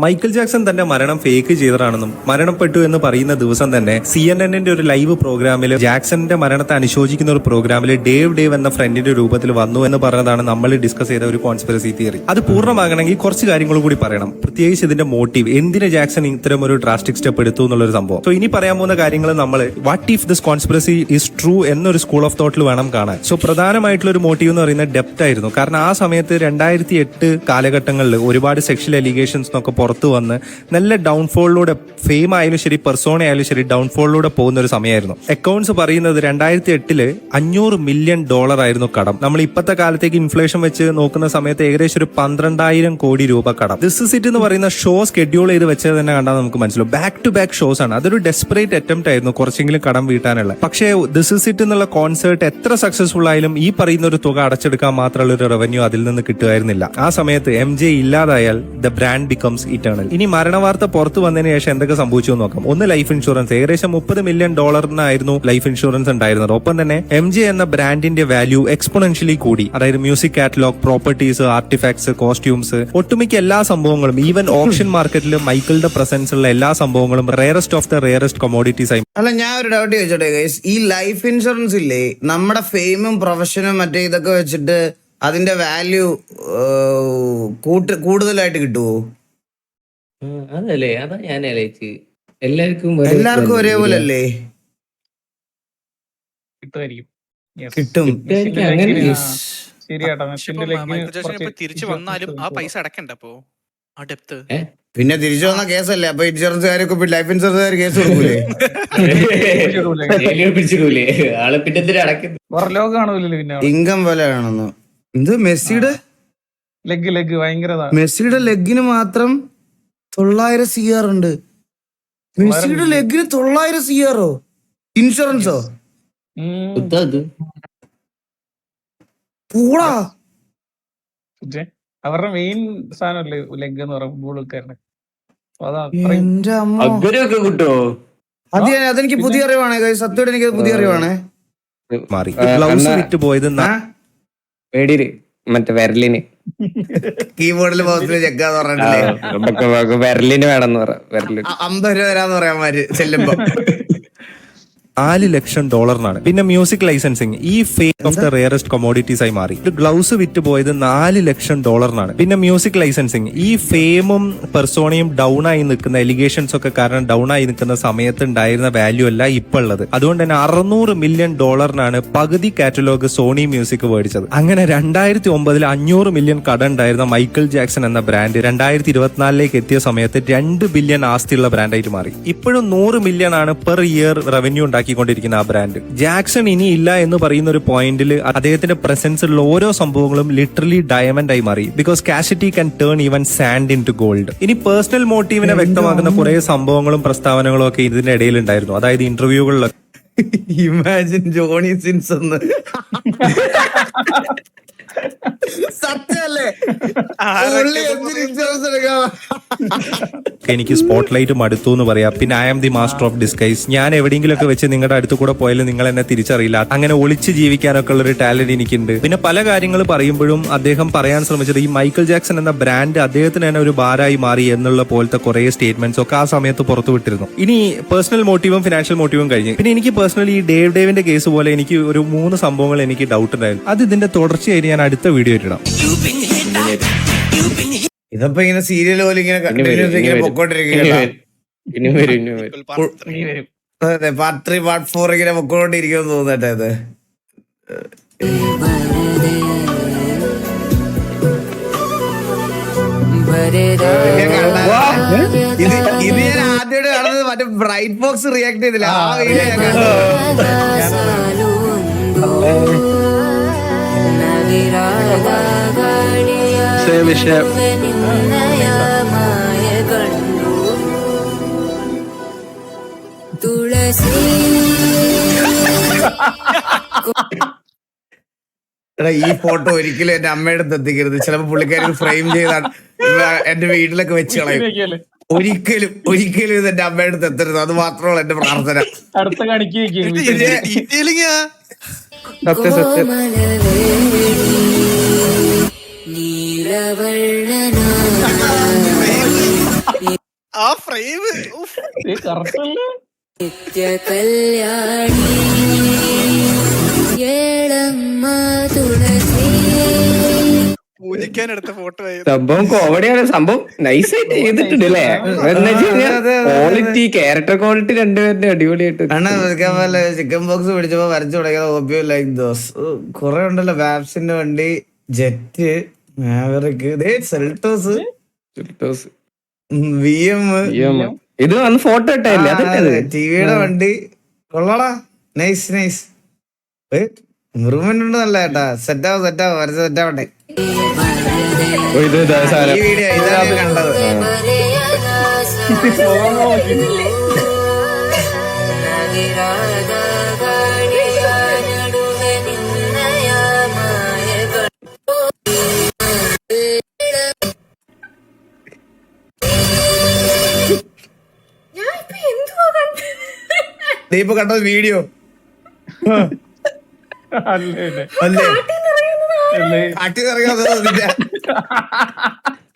മൈക്കിൾ ജാക്സൺ തന്റെ മരണം ഫേക്ക് ചെയ്തതാണെന്നും മരണപ്പെട്ടു എന്ന് പറയുന്ന ദിവസം തന്നെ CNN-ന്റെ ഒരു ലൈവ് പ്രോഗ്രാമിൽ ജാക്സന്റെ മരണത്തെ അനുശോചിക്കുന്ന ഒരു പ്രോഗ്രാമിൽ ഡേവ് എന്ന ഫ്രണ്ടിന്റെ രൂപത്തിൽ വന്നു എന്ന് പറഞ്ഞതാണ് നമ്മൾ ഡിസ്കസ് ചെയ്ത ഒരു കോൺസ്പിറസി തിയറി. അത് പൂർണ്ണമാകണമെങ്കിൽ കുറച്ച് കാര്യങ്ങൾ കൂടി പറയണം, പ്രത്യേകിച്ച് ഇതിന്റെ മോട്ടീവ്, എന്തിന് ജാക്സൺ ഇത്തരം ഒരു ഡ്രാസ്റ്റിക് സ്റ്റെപ്പ് എടുത്തു എന്നുള്ളൊരു സംഭവം. സോ ഇനി പറയാൻ പോകുന്ന കാര്യങ്ങൾ നമ്മൾ what if this conspiracy is true എന്നൊരു സ്കൂൾ ഓഫ് തോട്ടിൽ വേണം കാണാൻ. സോ പ്രധാനമായിട്ടുള്ള ഒരു മോട്ടീവ് എന്ന് പറയുന്നത് ഡെപ്ത് ആയിരുന്നു. കാരണം ആ സമയത്ത് 2008 കാലഘട്ടങ്ങളിൽ ഒരുപാട് സെക്ഷൽ അലിഗേഷൻസ് എന്നൊക്കെ പുറത്തു വന്ന് നല്ല ഡൗൺഫോളിലൂടെ, ഫെയിം ആയാലും ശരി പെർസോണ ആയാലും ശരി, ഡൗൺഫോളിലൂടെ പോകുന്ന ഒരു സമയമായിരുന്നു. അക്കൗണ്ട്സ് പറയുന്നത് 2008 $500 മില്യൺ ആയിരുന്നു കടം. നമ്മൾ ഇപ്പോഴത്തെ കാലത്തേക്ക് ഇൻഫ്ലേഷൻ വെച്ച് നോക്കുന്ന സമയത്ത് ഏകദേശം ഒരു 12,000 കോടി രൂപ കടം. ദിസ് ഇസ് ഇറ്റ് എന്ന് പറയുന്ന ഷോ സ്കെഡ്യൂൾ ചെയ്ത് വെച്ചത് തന്നെ കണ്ടാൽ നമുക്ക് മനസ്സിലാവും. ബാക്ക് ടു ബാക്ക് ഷോസ് ആണ്. അതൊരു ഡെസ്പറേറ്റ് അറ്റംപ്റ്റ് ആയിരുന്നു കുറച്ചെങ്കിലും കടം വീട്ടാനുള്ള. പക്ഷേ ദിസ് ഇസ് ഇറ്റ് എന്നുള്ള കോൺസേർട്ട് എത്ര സക്സസ്ഫുൾ ആയാലും ഈ പറയുന്ന ഒരു തുക അടച്ചെടുക്കാൻ മാത്രമുള്ള ഒരു റവന്യൂ അതിൽ നിന്ന് കിട്ടുമായിരുന്നില്ല. ആ സമയത്ത് MJ ഇല്ലാതായാൽ ദ ബ്രാൻഡ് ബിക്കംസ് ഇറ്റേണൽ. ഇനി മരണവാർത്ത പുറത്തു വന്നതിന് ശേഷം എന്തൊക്കെ സംഭവിച്ചു നോക്കാം. ഒന്ന്, ലൈഫ് ഇൻഷുറൻസ്. ഏകദേശം $30 മില്യൺ ലൈഫ് ഇൻഷുറൻസ് ഉണ്ടായിരുന്നത്. ഒപ്പം തന്നെ MJ എന്ന ബ്രാൻഡിന്റെ വാല്യൂ എക്സ്പോണൻഷ്യലി കൂടി. അതായത് music catalogue, properties, artefacts, costumes, ഒട്ടുമിക്ക എല്ലാ സംഭവങ്ങളും, ഈവൻ ഓപ്ഷൻ മാർക്കറ്റിൽ മൈക്കിളുടെ പ്രസൻസ് ഉള്ള എല്ലാ സംഭവങ്ങളും rarest of the rarest commodities ആയി. അല്ല, ഞാൻ ഒരു ഡൗട്ട് ചോദിച്ചോട്ടെ ഗൈസ്, ഈ ലൈഫ് ഇൻഷുറൻസ് ഇല്ലേ, നമ്മുടെ ഫെയിമും പ്രൊഫഷനും മറ്റേ ഇതൊക്കെ വെച്ചിട്ട് അതിന്റെ വാല്യൂ കൂടുതലായിട്ട് കിട്ടുമോ? അതല്ലേ, അതാ ഞാൻ എല്ലാവർക്കും ഒരേപോലെ അല്ലേ കിട്ടും? തിരിച്ചു വന്നാലും ആ പൈസ അടക്കണ്ട. അപ്പോ പിന്നെ തിരിച്ചു വന്ന കേസല്ലേ, അപ്പൊ ഇൻഷുറൻസുകാരൊക്കെ ലൈഫ് ഇൻഷുറൻസുകാർ കേസ് കൊടുക്കൂലേ? ഇൻകം പോലെ ആണെന്നോ? ഇത് മെസ്സിയുടെ ലെഗിന് മാത്രം 900 CR ഉണ്ട്. മെസ്സിയുടെ ലെഗിന് 900 CR ഇൻഷുറൻസോ? പൂടാ, അവരുടെ മെയിൻ സാധനമല്ലേ ലെഗ് എന്ന് പറയുന്നത് ഫുട്ബോളുകാരുടെ. അതെനിക്ക് പുതിയ അറിവാണ്, സത്യമായിട്ട് എനിക്ക് പുതിയ അറിവാണ്. മാറി ഗ്ലൗസ് വിറ്റ് പോയത് മറ്റേ വിരലിന് കീബോർഡിൽ മൗസിൽ ചെക്കാന്ന് പറഞ്ഞിട്ടില്ലേ, വിരലിന് വേണമെന്ന് പറ. വിരലിന് 50 രൂപ തരാന്ന് പറയാൻ മാര് ചെല്ലുമ്പോ $4 ലക്ഷം. പിന്നെ മ്യൂസിക് ലൈസൻസിങ് ഈ firm of the rarest commodities ആയി മാറി. ഗ്ലൗസ് വിറ്റ് പോയത് $4 ലക്ഷം. പിന്നെ മ്യൂസിക് ലൈസൻസിങ് ഈ ഫെയിമും പെർസോണയും ഡൗൺ ആയി നിൽക്കുന്ന എലിഗേഷൻസ് ഒക്കെ കാരണം ഡൗൺ ആയി നിൽക്കുന്ന സമയത്ത് ഉണ്ടായിരുന്ന വാല്യൂ അല്ല ഇപ്പൊ ഉള്ളത്. അതുകൊണ്ട് തന്നെ $600 മില്യൺ പകുതി കാറ്റലോഗ് സോണി മ്യൂസിക് മേടിച്ചത്. അങ്ങനെ 2009 $500 മില്യൺ കട ഉണ്ടായിരുന്ന മൈക്കിൾ ജാക്സൺ എന്ന ബ്രാൻഡ് 2024 എത്തിയ സമയത്ത് $2 ബില്യൺ ആസ്തിയുള്ള ബ്രാൻഡായിട്ട് മാറി. ഇപ്പോഴും $100 മില്യൺ ആണ് പെർ ഇയർ റവന്യൂ ഉണ്ടാക്കിക്കൊണ്ടിരിക്കുന്ന ആ ബ്രാൻഡ്. ജാക്സൺ ഇനി ഇല്ല എന്ന് പറയുന്ന ഒരു പോയിന്റിൽ അദ്ദേഹത്തിന്റെ പ്രസൻസ് ഉള്ള ഓരോ സംഭവങ്ങളും ലിറ്ററലി ഡയമണ്ട് ആയി മാറി. ബിക്കോസ് കാസിറ്റി can turn even sand into gold. ഇനി പേഴ്സണൽ മോട്ടീവിനെ വ്യക്തമാക്കുന്ന കുറെ സംഭവങ്ങളും പ്രസ്താവനകളും ഒക്കെ ഇതിന്റെ ഇടയിൽ ഉണ്ടായിരുന്നു. അതായത് ഇന്റർവ്യൂകളിലൊക്കെ ഇമാജിൻ ജോണി സിൻസ് എന്ന് സത്യല്ലേ, എനിക്ക് സ്പോട്ട് ലൈറ്റ് മടുത്തു എന്ന് പറയാം. പിന്നെ I am the master of disguise. ഞാൻ എവിടെയെങ്കിലൊക്കെ വെച്ച് നിങ്ങളുടെ അടുത്ത് കൂടെ പോയാലും നിങ്ങൾ എന്നെ തിരിച്ചറിയില്ല. അങ്ങനെ ഒളിച്ച് ജീവിക്കാനൊക്കെ ഉള്ള ഒരു ടാലന്റ് എനിക്കുണ്ട്. പിന്നെ പല കാര്യങ്ങൾ പറയുമ്പോഴും അദ്ദേഹം പറയാൻ ശ്രമിച്ചത് ഈ മൈക്കിൾ ജാക്സൺ എന്ന ബ്രാൻഡ് അദ്ദേഹത്തിന് തന്നെ ഒരു ഭാരമായി മാറി എന്നുള്ള പോലത്തെ കുറെ സ്റ്റേറ്റ്മെന്റ്സ് ഒക്കെ ആ സമയത്ത് പുറത്തു വിട്ടിരുന്നു. ഇനി പേഴ്സണൽ മോട്ടീവും ഫിനാൻഷ്യൽ മോട്ടീവും കഴിഞ്ഞ് പിന്നെ എനിക്ക് പേഴ്സണലി ഈ ഡേവിന്റെ കേസ് പോലെ എനിക്ക് ഒരു 3 സംഭവങ്ങൾ എനിക്ക് ഡൗട്ട് ഉണ്ടായിരുന്നു. അത് ഇതിന്റെ തുടർച്ചയായിട്ട് ഞാൻ അടുത്ത വീഡിയോ ഇടാം. ഇതപ്പോ ഇങ്ങനെ സീരിയൽ പോലെ ഇങ്ങനെ പൊക്കോണ്ടിരിക്കുകയാണ്. പാർട്ട് 3 പാർട്ട് 4 ഇങ്ങനെ പൊക്കോണ്ടിരിക്കുമെന്ന് തോന്നട്ടെ. അത് മറ്റേ ബ്രൈറ്റ് ബോക്സ് റിയാക്ട് ചെയ്തില്ല ആ വീഡിയോ ഞാൻ കണ്ടു. വിഷയം എടാ ഈ ഫോട്ടോ ഒരിക്കലും എന്റെ അമ്മയുടെ അടുത്ത് എത്തിക്കരുത്. ചിലപ്പോ പുള്ളിക്കാരി ഫ്രെയിം ചെയ്താണ് എന്റെ വീട്ടിലൊക്കെ വെച്ച് കളയും. ഒരിക്കലും ഒരിക്കലും ഇത് എന്റെ അമ്മയുടെ അടുത്ത് എത്തരുത്. അത് മാത്രമുള്ള എന്റെ പ്രാർത്ഥന. അടുത്ത കാണിക്കുകയും സത്യം സത്യം. ആ ഫ്രെയിം കറക്റ്റ് അല്ലേ? പൂജിക്കാൻ എടുത്ത ഫോട്ടോ സംഭവം കോമഡിയാണ്. സംഭവം നൈസായിട്ട് ചെയ്തിട്ടുണ്ട് അല്ലേ? ക്വാളിറ്റി, ക്യാരക്ടർ ക്വാളിറ്റി രണ്ടുപേരുടെ അടിപൊളിയായിട്ട്. ചിക്കൻ ബോക്സ് പിടിച്ചപ്പോ വരച്ചു തുടങ്ങിയത് ഓബിയോ ലൈക്ക് ദോസ്. കുറെ ഉണ്ടല്ലോ. വാപ്സിന്റെ വണ്ടി, ജെറ്റ്, മാവറിക്ക്, സെൽട്ടോസ്, VM, ഇത് വന്ന് ഫോട്ടോ ഇട്ടല്ലേ? ടിവിയുടെ വണ്ടി. കൊള്ളാടാ, നൈസ് നൈസ്. ഇമ്പ്രൂവ്മെന്റ് ഉണ്ട് നല്ല കേട്ടാ. സെറ്റാവും സെറ്റാവും, വരച്ച് സെറ്റാവട്ടെ. ഈ വീഡിയോ ഇതാണ് കണ്ടത്. നീ ഇപ്പൊ കണ്ടത് വീഡിയോ അല്ലേ അല്ലേ? കാട്ടി അറിയാതെ എന്ത്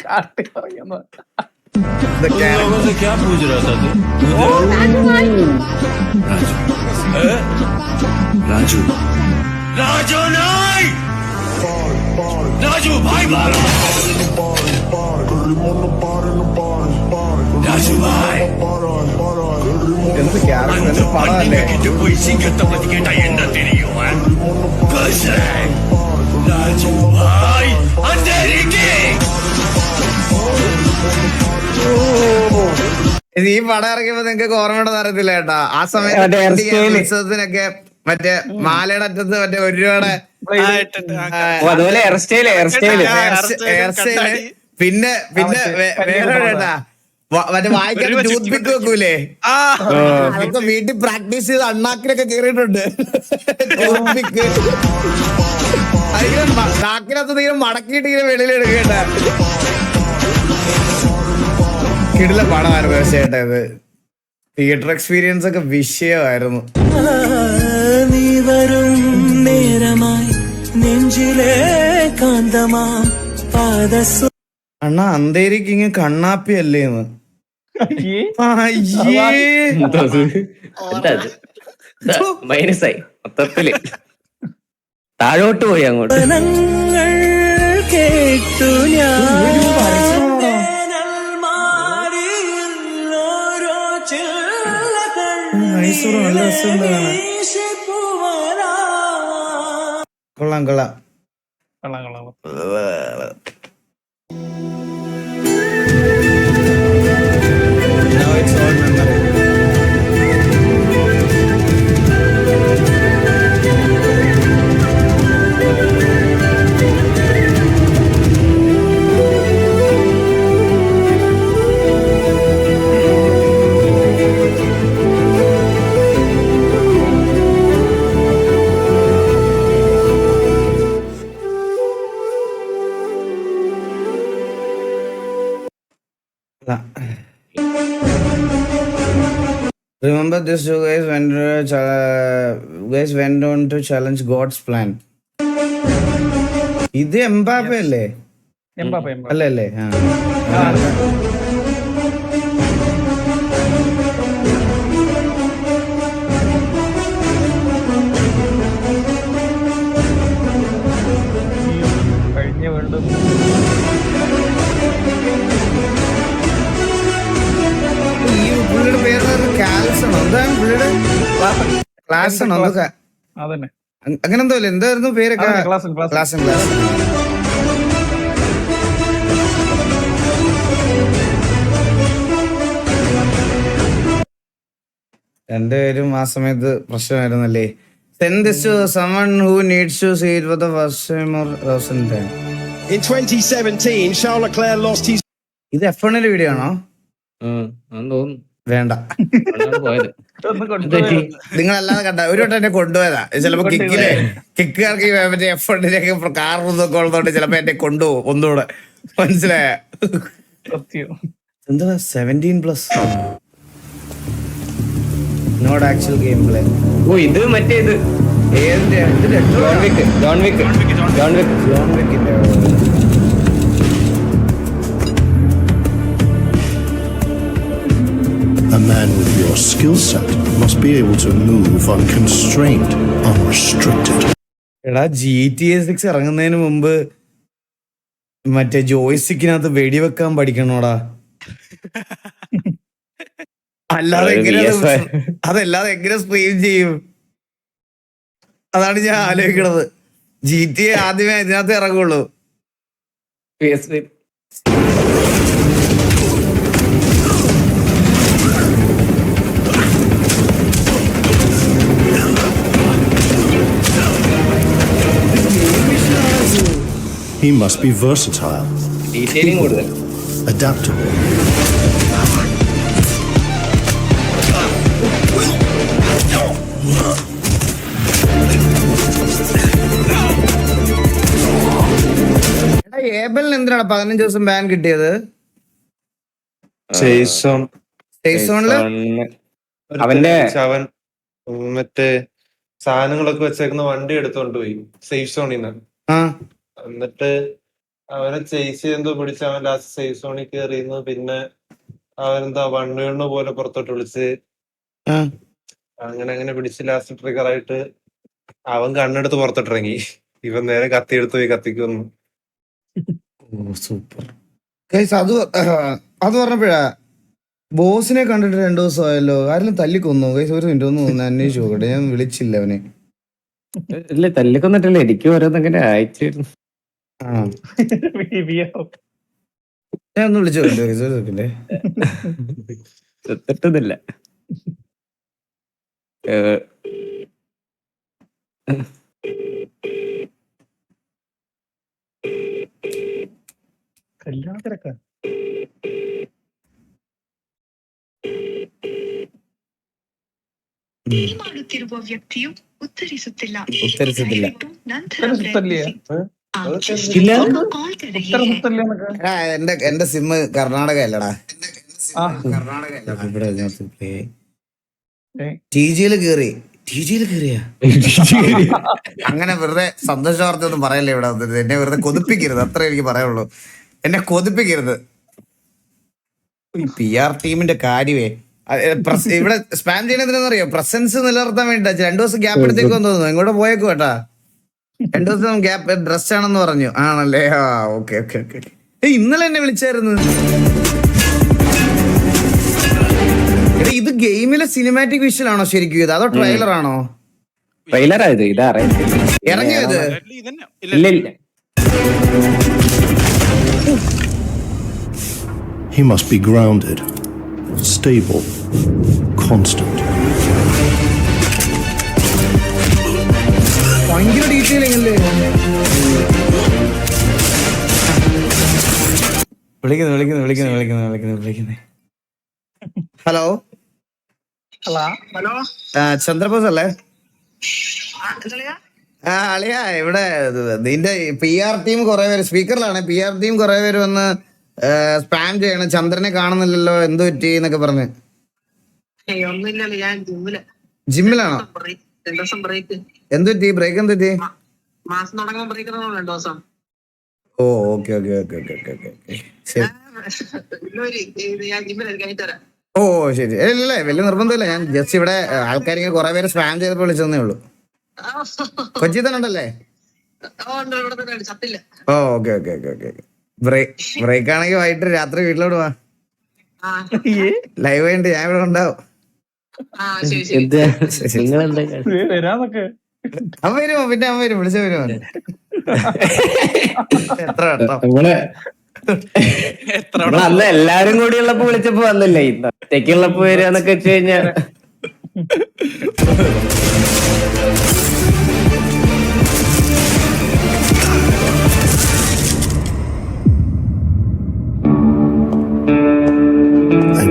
ക്യാരക്ടർ പടമല്ലേ? ഈ പടം ഇറങ്ങിയപ്പോ നിങ്ങക്ക് ഓർമ്മയുണ്ടെന്ന് അറിയത്തില്ല കേട്ടാ. ആ സമയത്ത് ഉത്സവത്തിനൊക്കെ മറ്റേ മാലയുടെ അറ്റത്ത് മറ്റേ 1 രൂപയുടെ അതുപോലെ ഹെയർ സ്റ്റൈല് പിന്നെ വേറെ കേട്ടാ മറ്റേ വായിക്കാൻ ടൂത്ത് പിക്ക് വെക്കൂലേ? അതൊക്കെ വീട്ടിൽ പ്രാക്ടീസ് ചെയ്ത് അണ്ണാക്കിലൊക്കെ കയറിയിട്ടുണ്ട്. ടൂത്ത് പിക്ക് അതിങ്ങനെ നാക്കിനകത്ത് ഇങ്ങനെ മടക്കിയിട്ട് ഇങ്ങനെ വെളിയിൽ എടുക്കേണ്ട കിടില പടമായിരുന്നു. പക്ഷേ ചേട്ടാ ഇത് തിയേറ്റർ എക്സ്പീരിയൻസ് ഒക്കെ വിഷയമായിരുന്നു. നീ വരും നേരമായി നെഞ്ചിലെ കാന്തമാം പാദസു അണ്ണാ അന്തേരിക്ക് ഇങ്ങനെ കണ്ണാപ്പി അല്ലേന്ന്. മൈനസായി മൊത്തത്തില് താഴോട്ട് പോയി അങ്ങോട്ട്. കേട്ടു ഞാൻ കൊള്ളാം കൊള്ളാം. Now it's all memory. Remember this, you guys went on to challenge God's plan. ഇത് എംബാപ്പെ അല്ലേ? അല്ലേ അല്ലേ? കഴിഞ്ഞ വേൾഡ് പുള്ളിയുടെ പേര് കാൽസ് ആണോ? എന്താണ് പുള്ളിയുടെ ക്ലാസ് ആണോ? അതന്നെ അങ്ങനെ എന്തോ അല്ലേ? എന്തായിരുന്നു പേരൊക്കെ? ക്ലാസ്. രണ്ടുപേരും ആ സമയത്ത് പ്രശ്നമായിരുന്നല്ലേ. Send this to someone who needs to see it for the first time or thousand time. In 2017, Charles Leclerc lost his. ഇത് F1 വീഡിയോ ആണോ? തോന്നുന്നു വേണ്ട, പോയത് നിങ്ങളല്ലാതെ കണ്ട ഒരു വട്ടം എന്നെ കൊണ്ടുപോയതാ. ചിലപ്പോ കിക്കുകാർക്ക് മറ്റേ F1 കാറൊക്കെ ഉള്ളതുകൊണ്ട് ചിലപ്പോ എന്നെ കൊണ്ടുപോകും ഒന്നുകൂടെ. മനസ്സിലായ എന്താ 17+? Not actual game play. ഓ ഇത് മറ്റേ ഇത് ഏതിന്റെ ജോൺ വിക്കിന്റെ. A man with your skill set must be able to move unconstrained, unrestricted. എടാ GTA 6 ഇറങ്ങുന്നതിന് മുമ്പ് മറ്റേ ജോയ്സ്റ്റിക്കിനകത്ത് വെടിവെക്കാൻ പഠിക്കണോടാ. അല്ലാതെ അതല്ലാതെ എങ്ങനെ സ്ട്രീം ചെയ്യും? അതാണ് ഞാൻ ആലോചിക്കണത്. GTA ആദ്യമേ ഇതിനകത്ത് ഇറങ്ങുള്ളൂ. He must be versatile, adaptable. ഏബലിന് എന്തിനാണ് 15 ദിവസം ബാൻ കിട്ടിയത്? അവന്റെ അവൻ മറ്റേ സാധനങ്ങളൊക്കെ വെച്ചേക്കുന്ന വണ്ടി എടുത്തോണ്ട് പോയി സേഫ് സോണിൽ നിന്ന്. എന്നിട്ട് അവനെ ചേസ് ചെയ്തെന്തോ പിടിച്ച് അവൻ ലാസ്റ്റ് സേഫ് സോണിൽ കയറിയുന്നു. പിന്നെ അവനെന്താ വണ്ണുകണ്ണു പോലെ പുറത്തോട്ട് വിളിച്ച് അങ്ങനെ പിടിച്ച് ലാസ്റ്റ് ട്രിഗർ ആയിട്ട് അവൻ കണ്ണെടുത്ത് പുറത്തോട്ടിറങ്ങി. ഇവൻ നേരെ കത്തിയെടുത്ത് പോയി കത്തിക്കുന്നു. സൂപ്പർ. അത് പറഞ്ഞപ്പോഴാ ബോസിനെ കണ്ടിട്ട് 2 ദിവസമായല്ലോ. ആരെങ്കിലും തല്ലിക്കൊന്നു? ഒരു മിനിറ്റ് ഒന്ന് അന്വേഷിച്ചു നോക്കട്ടെ. ഞാൻ വിളിച്ചില്ല അവനെ. ഇല്ല തല്ലിക്കൊന്നിട്ടില്ല, എനിക്ക് ഓരോന്നങ്ങനെ അയച്ചിരുന്നു. ഞാൻ ഒന്ന് വിളിച്ചു നോക്കണ്ടേ? എത്തിട്ടൊന്നുമില്ല. കല്യാണത്തിരക്ക ಮಾಡುತ್ತಿರುವ ವ್ಯಕ್ತಿಯು ಉತ್ತರಿಸುತ್ತಿಲ್ಲ. എന്റെ സിമ്മ് കർണാടക അല്ലടാ. TG-യില് കേറിയാ അങ്ങനെ വെറുതെ സന്തോഷ വാർത്ത ഒന്നും പറയല്ലേ ഇവിടെ വന്നിട്ട്. എന്നെ വെറുതെ കൊതിപ്പിക്കരുത്, അത്ര എനിക്ക് പറയാനുള്ളൂ. എന്നെ കൊതിപ്പിക്കരുത്. PR ടീമിന്റെ കാര്യമേ ഇവിടെ സ്പാം ചെയ്യണതിനെന്നറിയോ? പ്രസൻസ് നിലനിർത്താൻ വേണ്ടിട്ടാ. 2 ദിവസം ഗ്യാപ്പ് എടുത്തേക്കുമെന്ന് തോന്നുന്നു. ഇങ്ങോട്ട് പോയേക്കും കേട്ടാ. 2 ദിവസം ഗ്യാപ്പ് ഡ്രസ് ആണെന്ന് പറഞ്ഞു. ആണല്ലേ? ആ ഓക്കെ. ഇന്നലെ എന്നെ വിളിച്ചായിരുന്നു. ഇത് ഗെയിമിലെ സിനിമാറ്റിക് വിഷ്വൽ ആണോ ശരിക്കും ഇത്, അതോ ട്രെയിലർ ആണോ? ട്രെയിലറായത് ഇതാ ഇറങ്ങിയത്. ഇല്ല. He must be grounded, stable, constant. ഭയങ്കര ഡീറ്റെയിലിംഗ് അല്ലേ? വിളിക്കുന്നു. ഹലോ ചന്ദ്രബോസ് അല്ലേ? അളിയാ ഇവിടെ നിന്റെ PR ടീം കുറെ പേര് സ്പീക്കറിലാണ്. PR ടീം കുറെ പേര് വന്ന് സ്പാം ചെയ്യണം. ചന്ദ്രനെ കാണുന്നില്ലല്ലോ, എന്ത് പറ്റി എന്നൊക്കെ പറഞ്ഞ്. ജിമ്മിലാണോ? എന്ത് പറ്റി? ബ്രേക്ക് എന്ത് പറ്റി? ഓ ഓക്കെ. ശരി. ഓ ശരി. ഇല്ലേ വലിയ നിർബന്ധമില്ല. ഞാൻ ജസ്റ്റ് ഇവിടെ ആൾക്കാരിങ്ങനെ കുറെ പേര് സ്പാം ചെയ്തപ്പോൾ വിളിച്ചതന്നേ ഉള്ളൂ. കൊച്ചി തന്നെ ഉണ്ടല്ലേ? ഓ ഓക്കെ. ബ്രേക്ക് ആണെങ്കിൽ വൈകിട്ട് രാത്രി വീട്ടിലോട്ട് വാ. ലൈവ് ആയിട്ട് ഞാൻ ഇവിടെ ഉണ്ടാവും. അവൻ വരുമോ? പിന്നെ അവൻ വരും. വിളിച്ച വരുമോ? എത്ര അന്ന് എല്ലാരും കൂടി ഉള്ളപ്പോ വിളിച്ചപ്പോ വന്നില്ലേ? ഒറ്റയ്ക്കുള്ളപ്പോ വരികയെന്നൊക്കെ വെച്ച് കഴിഞ്ഞാ I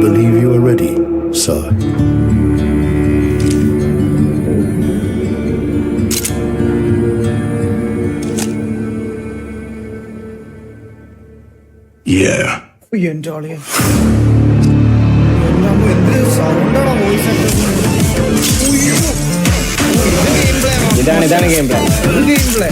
believe you are ready, sir. Yeah. എന്റെ ആളിയാ എന്ത് സൗണ്ടാണോ വോയിസ് ഇതാണ് ഗെയിം പ്ലേ. Game play.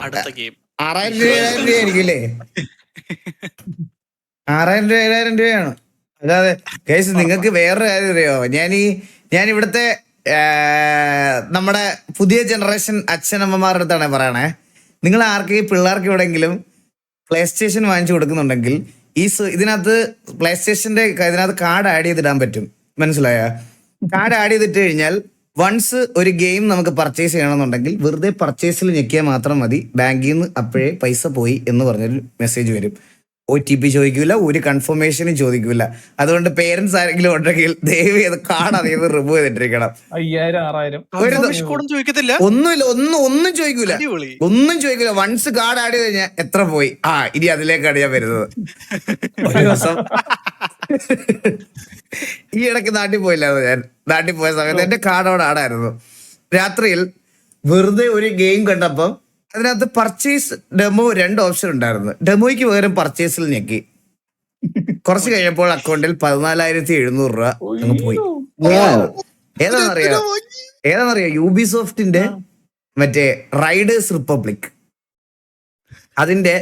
അടുത്ത ഗെയിം 6000 രൂപ 7000 രൂപ ആയിരിക്കില്ലേ? 6000 രൂപ 7000 രൂപയാണ്. അല്ലാതെ കേസ് നിങ്ങൾക്ക് വേറൊരു കാര്യം അറിയോ? ഞാൻ ഇവിടുത്തെ നമ്മുടെ പുതിയ ജനറേഷൻ അച്ഛനമ്മമാരുടെ അടുത്താണ് പറയണേ. നിങ്ങൾ ആർക്കെങ്കിലും പിള്ളേർക്ക് എവിടെയെങ്കിലും പ്ലേ സ്റ്റേഷൻ വാങ്ങിച്ചു കൊടുക്കുന്നുണ്ടെങ്കിൽ ഇതിനകത്ത് പ്ലേ സ്റ്റേഷന്റെ ഇതിനകത്ത് കാർഡ് ആഡ് ചെയ്തിടാൻ പറ്റും. മനസ്സിലായ? കാർഡ് ആഡ് ചെയ്തിട്ട് കഴിഞ്ഞാൽ വൺസ് ഒരു ഗെയിം നമുക്ക് പർച്ചേസ് ചെയ്യണമെന്നുണ്ടെങ്കിൽ വെറുതെ പർച്ചേസിൽ ഞെക്കിയാൽ മാത്രം മതി. ബാങ്കിൽ നിന്ന് അപ്പോഴേ പൈസ പോയി എന്ന് പറഞ്ഞൊരു മെസ്സേജ് വരും. OTP ചോദിക്കൂല, ഒരു കൺഫർമേഷനും ചോദിക്കൂല. അതുകൊണ്ട് പേരൻസ് ആരെങ്കിലും ഉണ്ടെങ്കിൽ ദയവ് ചെയ്ത് കാർഡ് അതിൽ നിന്ന് റിമൂവ് ചെയ്തിട്ടിരിക്കണം. 5000 കോഡും ചോദിക്കത്തില്ല. ഒന്നുമില്ല, ഒന്നും ചോദിക്കൂല, ഒന്നും ചോദിക്കൂല. വൺസ് കാർഡ് ആഡ് ചെയ്ത് കഴിഞ്ഞാൽ എത്ര പോയി, ഇനി അതിലേക്കാണ് ഞാൻ വരുന്നത്. ഒരു ദിവസം ഈ ഇടയ്ക്ക് നാട്ടിൽ പോയില്ലായിരുന്നു. ഞാൻ നാട്ടിൽ പോയ സമയത്ത് എന്റെ കാർഡ് അവിടെ ആടായിരുന്നു. രാത്രിയിൽ വെറുതെ ഒരു ഗെയിം കണ്ടപ്പം അതിനകത്ത് പർച്ചേസ് ഡെമോ 2 ഓപ്ഷൻ ഉണ്ടായിരുന്നു. ഡെമോയ്ക്ക് പകരം പർച്ചേസിൽ ഞെക്കി. കുറച്ച് കഴിഞ്ഞപ്പോൾ അക്കൗണ്ടിൽ 14,700 രൂപ അങ്ങ് പോയി. ഏതാണെന്നറിയോ? യൂബിസോഫ്റ്റിന്റെ മറ്റേ റൈഡേഴ്സ് റിപ്പബ്ലിക് അതിന്റെ